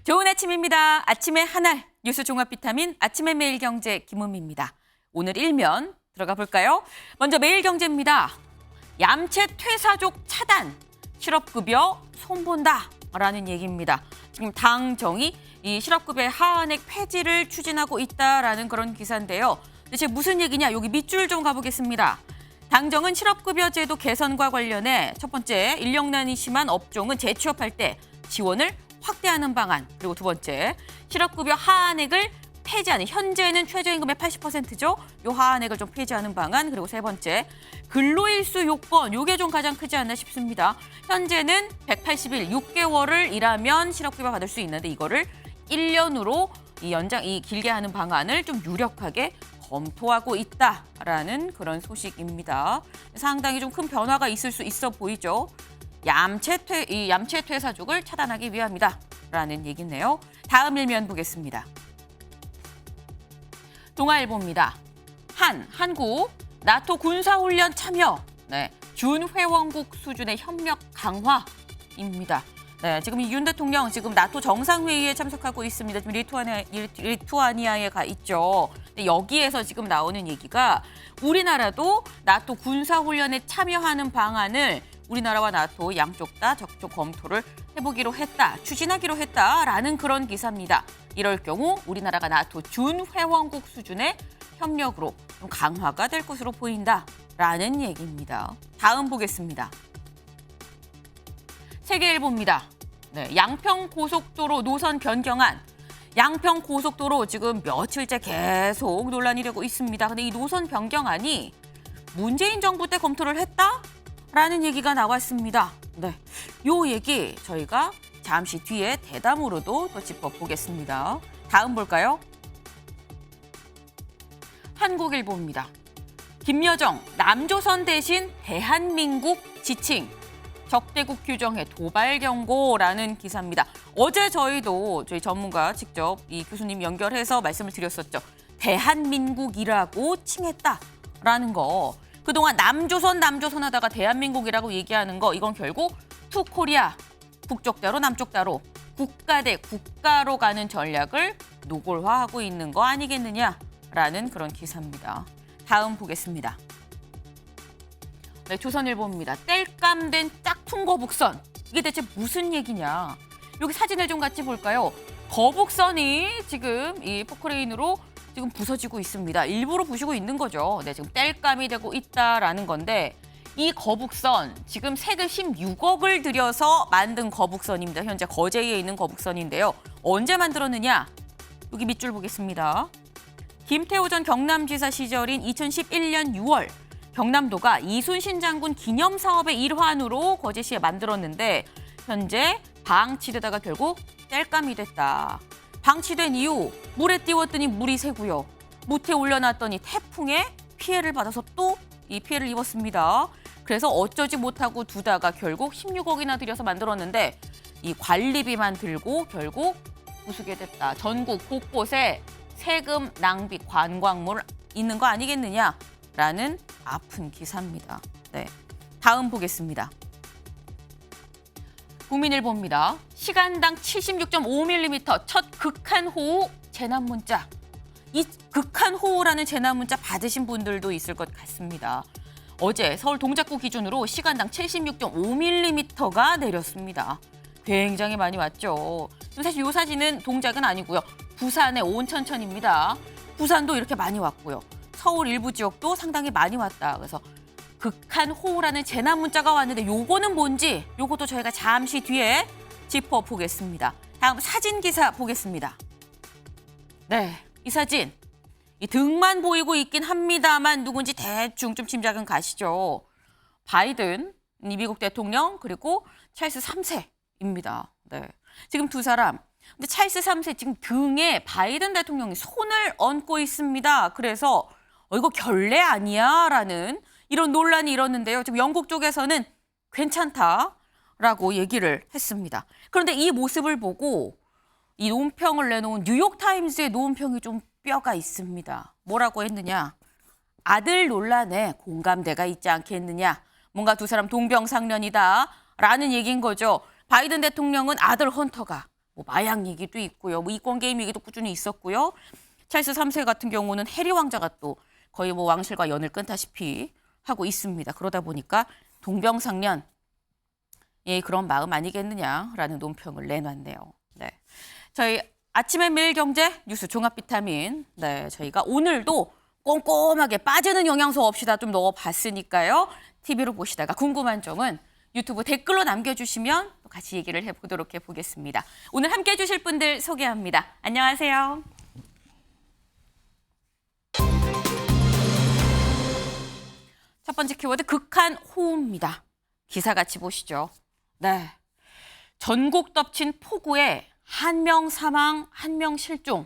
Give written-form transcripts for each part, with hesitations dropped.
좋은 아침입니다. 아침의 하나 뉴스 종합 비타민 아침의 매일경제 김은미입니다. 오늘 일면 들어가 볼까요? 먼저 매일경제입니다. 얌체 퇴사족 차단, 실업급여 손본다라는 얘기입니다. 지금 당정이 이 실업급여 하한액 폐지를 추진하고 있다라는 그런 기사인데요. 대체 무슨 얘기냐? 여기 밑줄 좀 가보겠습니다. 당정은 실업급여제도 개선과 관련해 첫 번째, 인력난이 심한 업종은 재취업할 때 지원을 확대하는 방안, 그리고 두 번째, 실업급여 하한액을 폐지하는, 현재는 최저임금의 80%죠. 요 하한액을 좀 폐지하는 방안, 그리고 세 번째, 근로일수 요건, 요게 좀 가장 크지 않나 싶습니다. 현재는 180일, 6개월을 일하면 실업급여 받을 수 있는데 이거를 1년으로 길게 하는 방안을 좀 유력하게 검토하고 있다라는 그런 소식입니다. 상당히 좀 큰 변화가 있을 수 있어 보이죠. 얌체 퇴사족을 차단하기 위함이다라는 얘기네요. 다음 일면 보겠습니다. 동아일보입니다. 한국 나토 군사훈련 참여, 준회원국 수준의 협력 강화입니다. 네, 지금 이 윤 대통령 지금 나토 정상회의에 참석하고 있습니다. 지금 리투아니아에 가 있죠. 근데 여기에서 지금 나오는 얘기가 우리나라도 나토 군사훈련에 참여하는 방안을 우리나라와 나토 양쪽 다 적극 검토를 해보기로 했다, 추진하기로 했다라는 그런 기사입니다. 이럴 경우 우리나라가 나토 준회원국 수준의 협력으로 좀 강화가 될 것으로 보인다라는 얘기입니다. 다음 보겠습니다. 세계일보입니다. 양평고속도로 노선 변경안. 양평고속도로 지금 며칠째 계속 논란이 되고 있습니다. 근데 이 노선 변경안이 문재인 정부 때 검토를 했다라는 얘기가 나왔습니다. 요 얘기 저희가 잠시 뒤에 대담으로도 또 짚어보겠습니다. 다음 볼까요? 한국일보입니다. 김여정, 남조선 대신 대한민국 지칭. 적대국 규정에 도발 경고라는 기사입니다. 어제 저희 전문가 직접 이 교수님 연결해서 말씀을 드렸었죠. 대한민국이라고 칭했다라는 거. 그동안 남조선 하다가 대한민국이라고 얘기하는 거, 이건 결국 투코리아, 북쪽 따로 남쪽 따로 국가 대 국가로 가는 전략을 노골화하고 있는 거 아니겠느냐라는 그런 기사입니다. 다음 보겠습니다. 조선일보입니다. 땔감된 짝퉁 거북선. 이게 대체 무슨 얘기냐. 여기 사진을 좀 같이 볼까요? 거북선이 지금 이 포크레인으로 지금 부서지고 있습니다. 일부러 부시고 있는 거죠. 지금 땔감이 되고 있다라는 건데 이 거북선 지금 세금 16억을 들여서 만든 거북선입니다. 현재 거제에 있는 거북선인데요. 언제 만들었느냐? 여기 밑줄 보겠습니다. 김태호 전 경남지사 시절인 2011년 6월 경남도가 이순신 장군 기념사업의 일환으로 거제시에 만들었는데 현재 방치되다가 결국 땔감이 됐다. 방치된 이후 물에 띄웠더니 물이 새고요. 무태 올려놨더니 태풍에 피해를 받아서 또 이 피해를 입었습니다. 그래서 어쩌지 못하고 두다가 결국 16억이나 들여서 만들었는데 이 관리비만 들고 결국 부수게 됐다. 전국 곳곳에 세금 낭비 관광물 있는 거 아니겠느냐라는 아픈 기사입니다. 다음 보겠습니다. 국민일보입니다. 시간당 76.5mm 첫 극한호우 재난문자. 이 극한호우라는 재난문자 받으신 분들도 있을 것 같습니다. 어제 서울 동작구 기준으로 시간당 76.5mm가 내렸습니다. 굉장히 많이 왔죠. 사실 이 사진은 동작은 아니고요. 부산의 온천천입니다. 부산도 이렇게 많이 왔고요. 서울 일부 지역도 상당히 많이 왔다. 그래서 극한호우라는 재난문자가 왔는데 요거는 뭔지 요것도 저희가 잠시 뒤에 짚어보겠습니다. 다음 사진 기사 보겠습니다. 이 사진. 이 등만 보이고 있긴 합니다만 누군지 대충 좀 짐작은 가시죠. 바이든, 이 미국 대통령, 그리고 찰스 3세입니다. 지금 두 사람. 근데 찰스 3세 지금 등에 바이든 대통령이 손을 얹고 있습니다. 그래서 이거 결례 아니야? 라는 이런 논란이 일었는데요. 지금 영국 쪽에서는 괜찮다라고 얘기를 했습니다. 그런데 이 모습을 보고 이 논평을 내놓은 뉴욕타임스의 논평이 좀 뼈가 있습니다. 뭐라고 했느냐? 아들 논란에 공감대가 있지 않겠느냐? 뭔가 두 사람 동병상련이다라는 얘기인 거죠. 바이든 대통령은 아들 헌터가 뭐 마약 얘기도 있고요. 뭐 이권 게임 얘기도 꾸준히 있었고요. 찰스 3세 같은 경우는 해리 왕자가 또 거의 뭐 왕실과 연을 끊다시피 하고 있습니다. 그러다 보니까 동병상련 예, 그런 마음 아니겠느냐라는 논평을 내놨네요. 네. 저희 아침의 매일경제 뉴스 종합 비타민. 네, 저희가 오늘도 꼼꼼하게 빠지는 영양소 없이 다 좀 넣어봤으니까요. TV로 보시다가 궁금한 점은 유튜브 댓글로 남겨주시면 또 같이 얘기를 해보도록 해보겠습니다. 오늘 함께해 주실 분들 소개합니다. 안녕하세요. 첫 번째 키워드 극한호우입니다. 기사 같이 보시죠. 네, 전국 덮친 폭우에 1명 사망, 1명 실종.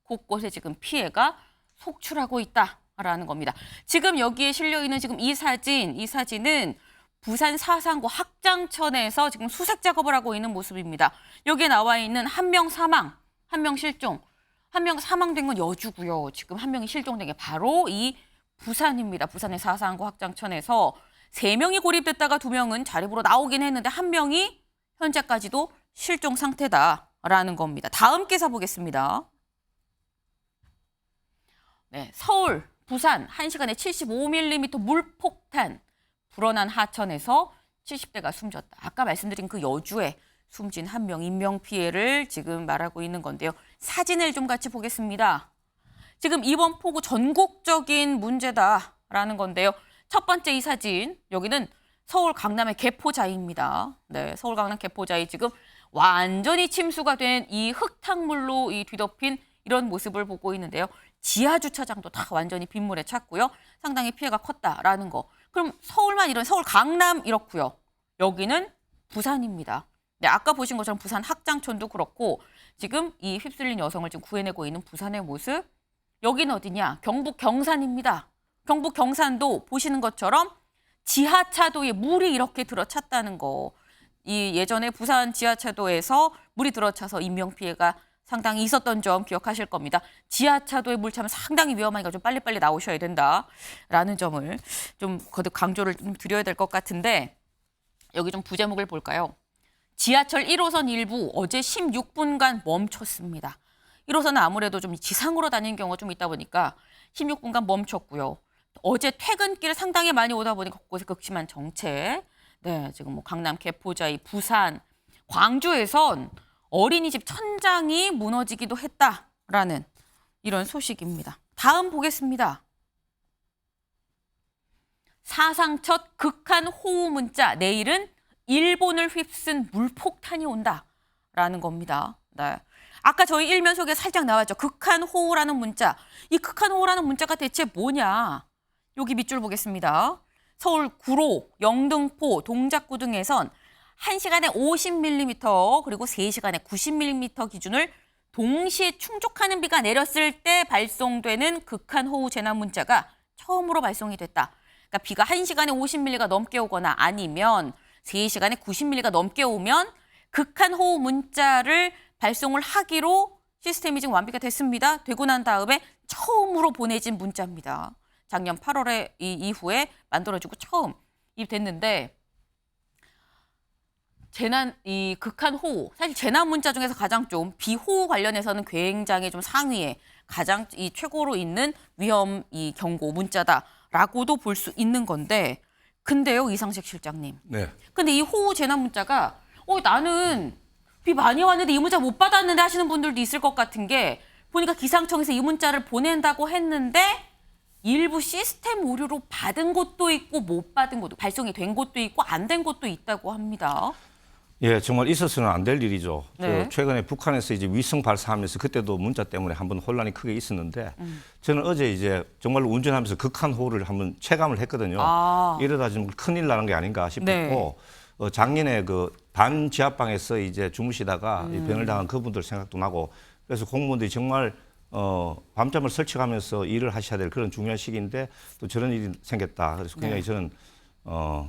곳곳에 지금 피해가 속출하고 있다라는 겁니다. 지금 여기에 실려있는 지금 이 사진은 부산 사상구 학장천에서 지금 수색 작업을 하고 있는 모습입니다. 여기에 나와 있는 1명 사망, 1명 실종. 1명 사망된 건 여주고요. 지금 1명이 실종된 게 바로 이 부산입니다. 부산의 사상구 학장천에서 3명이 고립됐다가 2명은 자립으로 나오긴 했는데 1명이 현재까지도 실종 상태다라는 겁니다. 다음 기사 보겠습니다. 네, 서울, 부산 1시간에 75mm 물폭탄. 불어난 하천에서 70대가 숨졌다. 아까 말씀드린 그 여주에 숨진 1명 인명피해를 지금 말하고 있는 건데요. 사진을 좀 같이 보겠습니다. 지금 이번 폭우 전국적인 문제다라는 건데요. 첫 번째 이 사진, 여기는 서울 강남의 개포자이입니다. 네, 서울 강남 개포자이 지금 완전히 침수가 된 이 흙탕물로 뒤덮인 이런 모습을 보고 있는데요. 지하 주차장도 다 완전히 빗물에 찼고요. 상당히 피해가 컸다라는 거. 그럼 서울만 이런 서울 강남 이렇고요. 여기는 부산입니다. 네, 아까 보신 것처럼 부산 학장천도 그렇고 지금 이 휩쓸린 여성을 지금 구해내고 있는 부산의 모습. 여기는 어디냐? 경북 경산입니다. 경북 경산도 보시는 것처럼 지하차도에 물이 이렇게 들어찼다는 거. 이 예전에 부산 지하차도에서 물이 들어차서 인명피해가 상당히 있었던 점 기억하실 겁니다. 지하차도에 물 차면 상당히 위험하니까 좀 빨리빨리 나오셔야 된다라는 점을 좀 거듭 강조를 좀 드려야 될 것 같은데 여기 좀 부제목을 볼까요? 지하철 1호선 일부 어제 16분간 멈췄습니다. 1호선은 아무래도 좀 지상으로 다니는 경우가 좀 있다 보니까 16분간 멈췄고요. 어제 퇴근길 상당히 많이 오다 보니까 곳곳에 극심한 정체. 네, 지금 뭐 강남 개포자이, 부산, 광주에선 어린이집 천장이 무너지기도 했다라는 이런 소식입니다. 다음 보겠습니다. 사상 첫 극한 호우 문자, 내일은 일본을 휩쓴 물폭탄이 온다라는 겁니다. 네. 아까 저희 일면 속에 살짝 나왔죠. 극한 호우라는 문자. 이 극한 호우라는 문자가 대체 뭐냐? 여기 밑줄 보겠습니다. 서울 구로, 영등포, 동작구 등에선 1시간에 50mm 그리고 3시간에 90mm 기준을 동시에 충족하는 비가 내렸을 때 발송되는 극한 호우 재난 문자가 처음으로 발송이 됐다. 그러니까 비가 1시간에 50mm가 넘게 오거나 아니면 3시간에 90mm가 넘게 오면 극한 호우 문자를 발송을 하기로 시스템이 지금 완비가 됐습니다. 되고 난 다음에 처음으로 보내진 문자입니다. 작년 8월에 이후에 만들어지고 처음 됐는데 이 극한 호우, 사실 재난 문자 중에서 가장 좀 비호우 관련해서는 굉장히 좀 상위에 가장 최고로 있는 위험 경고 문자다라고도 볼 수 있는 건데, 근데요 이상식 실장님. 네. 근데 이 호우 재난 문자가 나는 비 많이 왔는데 이 문자 못 받았는데 하시는 분들도 있을 것 같은 게 보니까 기상청에서 이 문자를 보낸다고 했는데 일부 시스템 오류로 받은 곳도 있고 못 받은 곳도 발송이 된 곳도 있고 안 된 곳도 있다고 합니다. 예, 정말 있어서는 안 될 일이죠. 네. 최근에 북한에서 이제 위성 발사하면서 그때도 문자 때문에 한번 혼란이 크게 있었는데 저는 어제 이제 정말로 운전하면서 극한 호우를 한번 체감을 했거든요. 이러다 좀 큰일 나는 게 아닌가 싶었고 네. 작년에 그 반지하방에서 이제 주무시다가 병을 당한 그분들 생각도 나고 그래서 공무원들이 정말 밤잠을 설치하면서 일을 하셔야 될 그런 중요한 시기인데 또 저런 일이 생겼다. 그래서 굉장히 저는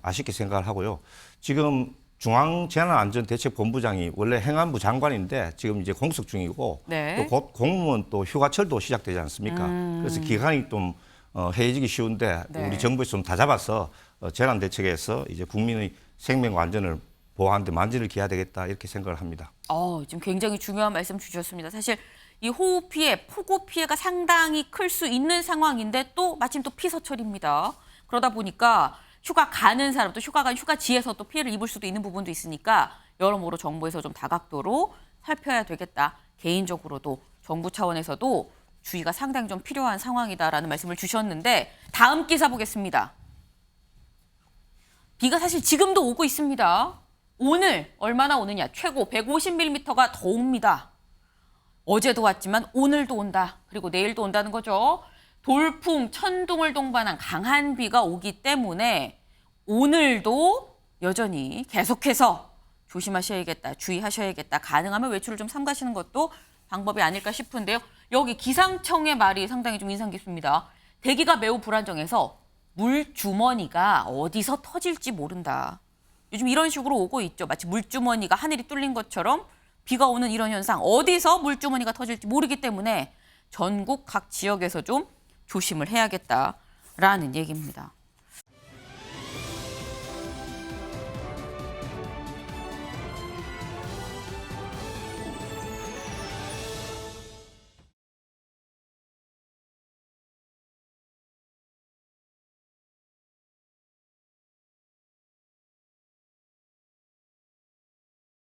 아쉽게 생각을 하고요. 지금 중앙재난안전대책본부장이 원래 행안부 장관인데 지금 이제 공석 중이고 네. 또 곧 공무원 또 휴가철도 시작되지 않습니까? 그래서 기간이 좀 해해지기 쉬운데 네. 우리 정부에서 좀 다 잡아서 재난대책에서 이제 국민의 생명과 안전을 보호하는데 만전을 기해야 되겠다 이렇게 생각을 합니다. 지금 굉장히 중요한 말씀 주셨습니다. 사실 이 호우 피해, 폭우 피해가 상당히 클 수 있는 상황인데 또 마침 또 피서철입니다. 그러다 보니까 휴가 가는 사람, 또 휴가 간 휴가지에서 또 피해를 입을 수도 있는 부분도 있으니까 여러모로 정부에서 좀 다각도로 살펴야 되겠다. 개인적으로도 정부 차원에서도 주의가 상당히 좀 필요한 상황이다라는 말씀을 주셨는데 다음 기사 보겠습니다. 비가 사실 지금도 오고 있습니다. 오늘 얼마나 오느냐. 최고 150mm가 더 옵니다. 어제도 왔지만 오늘도 온다. 그리고 내일도 온다는 거죠. 돌풍, 천둥을 동반한 강한 비가 오기 때문에 오늘도 여전히 계속해서 조심하셔야겠다. 주의하셔야겠다. 가능하면 외출을 좀 삼가시는 것도 방법이 아닐까 싶은데요. 여기 기상청의 말이 상당히 좀 인상 깊습니다. 대기가 매우 불안정해서 물주머니가 어디서 터질지 모른다. 요즘 이런 식으로 오고 있죠. 마치 물주머니가 하늘이 뚫린 것처럼 비가 오는 이런 현상. 어디서 물주머니가 터질지 모르기 때문에 전국 각 지역에서 좀 조심을 해야겠다라는 얘기입니다.